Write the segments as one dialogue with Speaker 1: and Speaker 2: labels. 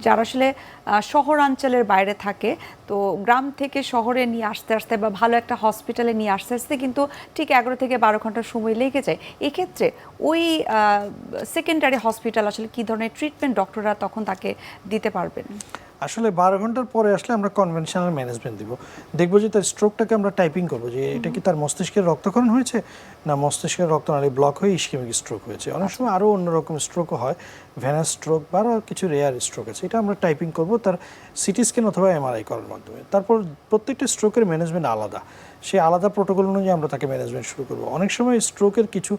Speaker 1: যারা আসলে শহরাঞ্চলের বাইরে থাকে, তো গ্রাম থেকে শহরে নিয়ে আসতে আসতে বা ভালো একটা হসপিটালে নিয়ে আসতে আসতে কিন্তু ঠিক 11 থেকে 12 ঘন্টা সময় লেগে যায়। এক্ষেত্রে ওই সেকেন্ডারি হসপিটাল আসলে কী ধরনের ট্রিটমেন্ট ডক্টররা তখন তাকে দিতে পারবেন?
Speaker 2: আসলে 12 ঘন্টার পরে আসলে আমরা কনভেনশনাল ম্যানেজমেন্ট দিব, দেখবো যে তার স্ট্রোকটাকে আমরা টাইপিং করবো যে এটা কি তার মস্তিষ্কের রক্তক্ষরণ হয়েছে না মস্তিষ্কের রক্তনালী ব্লক হয়ে ইসকেমিক স্ট্রোক হয়েছে। অনেক সময় আরও অন্যরকম স্ট্রোকও হয়, ভেনাস স্ট্রোক বা আরও কিছু রেয়ার স্ট্রোক আছে। এটা আমরা টাইপিং করবো তার সিটি স্ক্যান অথবা এমআরআই করার মাধ্যমে। তারপর প্রত্যেকটা স্ট্রোকের ম্যানেজমেন্ট আলাদা, সেই আলাদা প্রোটোকল অনুযায়ী আমরা তাকে ম্যানেজমেন্ট শুরু করবো। অনেক সময় স্ট্রোকের কিছু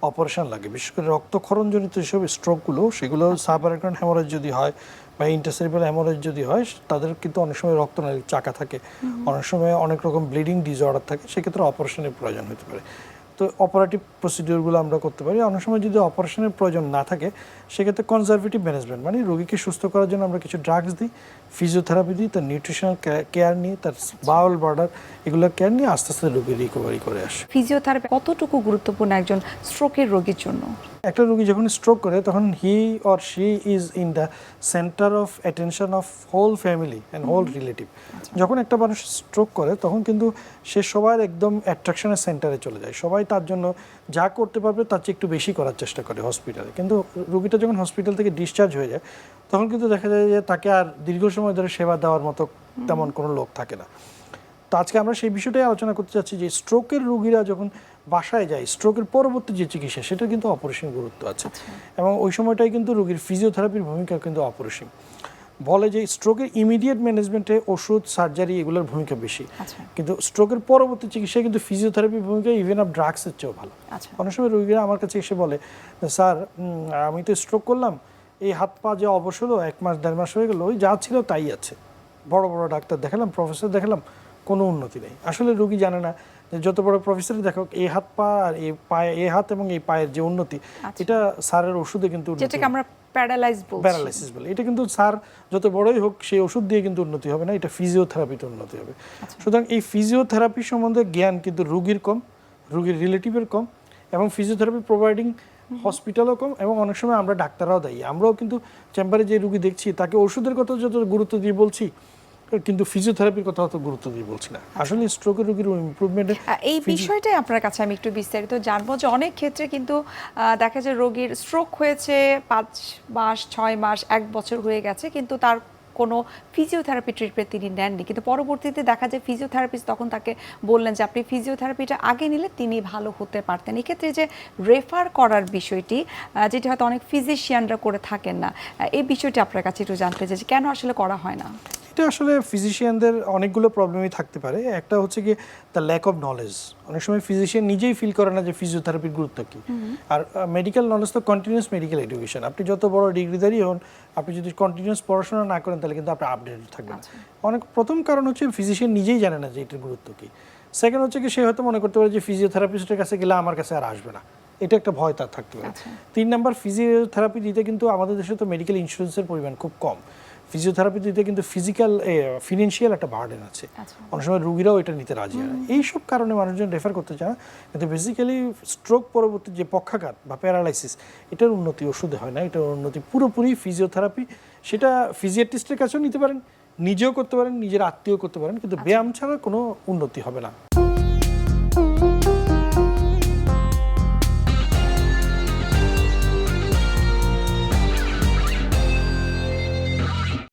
Speaker 2: অপারেশন লাগে, বিশেষ করে রক্তক্ষরণজনিত যেসব স্ট্রোকগুলো, সেগুলো সাবআরাকনয়েড হ্যামারেজ যদি হয় বা ইন্টারসেরিব্রাল হ্যামারেজ যদি হয়, তাদের কিন্তু অনেক সময় রক্তনালীর চাকা থাকে, অনেক সময় অনেক রকম ব্লিডিং ডিসঅর্ডার থাকে, সেক্ষেত্রে অপারেশনের প্রয়োজন হতে পারে। তো অপারেটিভ প্রসিডিওরগুলো আমরা করতে পারি। অনেক সময় যদি অপারেশনের প্রয়োজন না থাকে, সেক্ষেত্রে কনজারভেটিভ ম্যানেজমেন্ট, মানে রোগীকে সুস্থ করার জন্য আমরা কিছু ড্রাগস দিই, ফিজিওথেরাপি দিই, তার নিউট্রিশনাল কেয়ার নিয়ে, তার বাউল ব্লাডার এগুলো কেয়ার নিয়ে আস্তে আস্তে রোগী রিকভারি করে আসে।
Speaker 1: ফিজিওথেরাপি কতটুকু গুরুত্বপূর্ণ একজন স্ট্রোকের রোগীর জন্য?
Speaker 2: একটা রোগী যখন স্ট্রোক করে তখন he or she is in the centre of attention of whole family and whole relative. যখন একটা মানুষ স্ট্রোক করে তখন কিন্তু সে সবার একদম অ্যাট্রাকশনের সেন্টারে চলে যায়, সবাই তার জন্য যা করতে পারবে তার চেয়ে একটু বেশি করার চেষ্টা করে হসপিটালে। কিন্তু রোগীটা যখন হসপিটাল থেকে ডিসচার্জ হয়ে যায় তখন কিন্তু দেখা যায় যে তাকে আর দীর্ঘ সময় ধরে সেবা দেওয়ার মতো তেমন কোনো লোক থাকে না। তো আজকে আমরা সেই বিষয়টাই আলোচনা করতে চাচ্ছি যে স্ট্রোকের রোগীরা যখন বাসায় যায়, স্ট্রোকের পরবর্তী যে চিকিৎসা সেটা কিন্তু অপারেশন গুরুত্ব আছে, এবং ওই সময়টাই কিন্তু রোগীর ফিজিওথেরাপির ভূমিকা কিন্তু অপারেশন। বলে যে স্ট্রোকের ইমিডিয়েট ম্যানেজমেন্টে ওষুধ, সার্জারি এগুলোর ভূমিকা বেশি, কিন্তু স্ট্রোকের পরবর্তী চিকিৎসায় কিন্তু ফিজিওথেরাপির ভূমিকা ইভেন অফ ড্রাগসের চেয়েও ভালো। অনেক সময় রোগীরা আমার কাছে এসে বলে, স্যার আমি তো স্ট্রোক করলাম, এই হাত পা যে অবশ হলো 1 মাস 1.5 মাস হয়ে গেল, ওই যা ছিল তাই আছে, বড় বড় ডাক্তার দেখালাম, প্রফেসর দেখালাম, কোনো উন্নতি নেই। আসলে রোগী জানে না যে যত বড় প্রফেসর দেখো, এই হাত পা আর এই পায়ে, এই হাত এবং এই পায়ের যে উন্নতি, এটা স্যারের ওষুধে কিন্তু
Speaker 1: যেটাকে আমরা
Speaker 2: প্যারালাইসিস বলে, এটা কিন্তু স্যার যত বড়ই হোক সেই ওষুধ দিয়ে কিন্তু উন্নতি হবে না, এটা ফিজিওথেরাপিতে উন্নতি হবে। সুতরাং এই ফিজিওথেরাপি সম্বন্ধে জ্ঞান কিন্তু রোগীর কম, রোগীর রিলেটিভের কম, এবং ফিজিওথেরাপি প্রোভাইডিং হসপিটালও কম, এবং অনেক সময় আমরা ডাক্তাররাও দায়ী। আমরাও কিন্তু চেম্বারে যে রোগী দেখছি তাকে ওষুধের কথা যত গুরুত্ব দিয়ে বলছি, কিন্তু ফিজিওথেরাপির কথা অত গুরুত্ব দিয়ে বলছি না। আসলে স্ট্রোকের রোগীর ইমপ্রুভমেন্টের
Speaker 1: এই বিষয়টাই আপনার কাছে আমি একটু বিস্তারিত জানবো যে অনেক ক্ষেত্রে কিন্তু দেখা যায় রোগীর স্ট্রোক হয়েছে 5 মাস 6 মাস 1 বছর হয়ে গেছে, কিন্তু তার কোনো ফিজিওথেরাপি ট্রিটমেন্ট তিনি নেননি, কিন্তু পরবর্তীতে দেখা যায় ফিজিওথেরাপিস্ট তখন তাকে বললেন যে আপনি ফিজিওথেরাপিটা আগে নিলে তিনি ভালো হতে পারতেন। এক্ষেত্রে যে রেফার করার বিষয়টি, যেটি হয়তো অনেক ফিজিশিয়ানরা করে থাকেন না, এই বিষয়টি আপনার কাছে একটু জানতে চাই যে কেন আসলে করা হয় না?
Speaker 2: এটা আসলে ফিজিশিয়ানদের অনেকগুলো প্রবলেমই থাকতে পারে। একটা হচ্ছে কি দ্য ল্যাক অফ নলেজ। অনেক সময় ফিজিশিয়ান নিজেই ফিল করে না যে ফিজিওথেরাপির গুরুত্ব কী। আর মেডিকেল নলেজ তো কন্টিনিউয়াস মেডিকেল এডুকেশন। আপনি যত বড় ডিগ্রিধারী হন, আপনি যদি কন্টিনিউয়াস পড়াশোনা না করেন তাহলে কিন্তু আপনি আপডেটেড থাকবেন। অনেক প্রথম কারণ হচ্ছে ফিজিশিয়ান নিজেই জানে না যে এটার গুরুত্ব কী। সেকেন্ড হচ্ছে কি সে হয়তো মনে করতে পারে যে ফিজিওথেরাপিস্টের কাছে গেলে আমার কাছে আর আসবে না, এটা একটা ভয় তার থাকতে পারে। 3 নাম্বার, ফিজিওথেরাপি দিতে কিন্তু আমাদের দেশে তো মেডিকেল ইন্স্যুরেন্সের পরিমাণ খুব কম। ফিজিওথেরাপি দিতে কিন্তু ফিনান্সিয়াল একটা বার্ডেন আছে, অনেক সময় রুগীরাও এটা নিতে রাজি হয় না। এইসব কারণে মানুষজন রেফার করতে চায় না। কিন্তু বেসিক্যালি স্ট্রোক পরবর্তী যে পক্ষাঘাত বা প্যারালাইসিস, এটার উন্নতি ওষুধে হয় না, এটার উন্নতি পুরোপুরি ফিজিওথেরাপি। সেটা ফিজিওথেরাপিস্টের কাছেও নিতে পারেন, নিজেও করতে পারেন, নিজের আত্মীয় করতে পারেন, কিন্তু ব্যায়াম ছাড়া কোনো উন্নতি হবে না।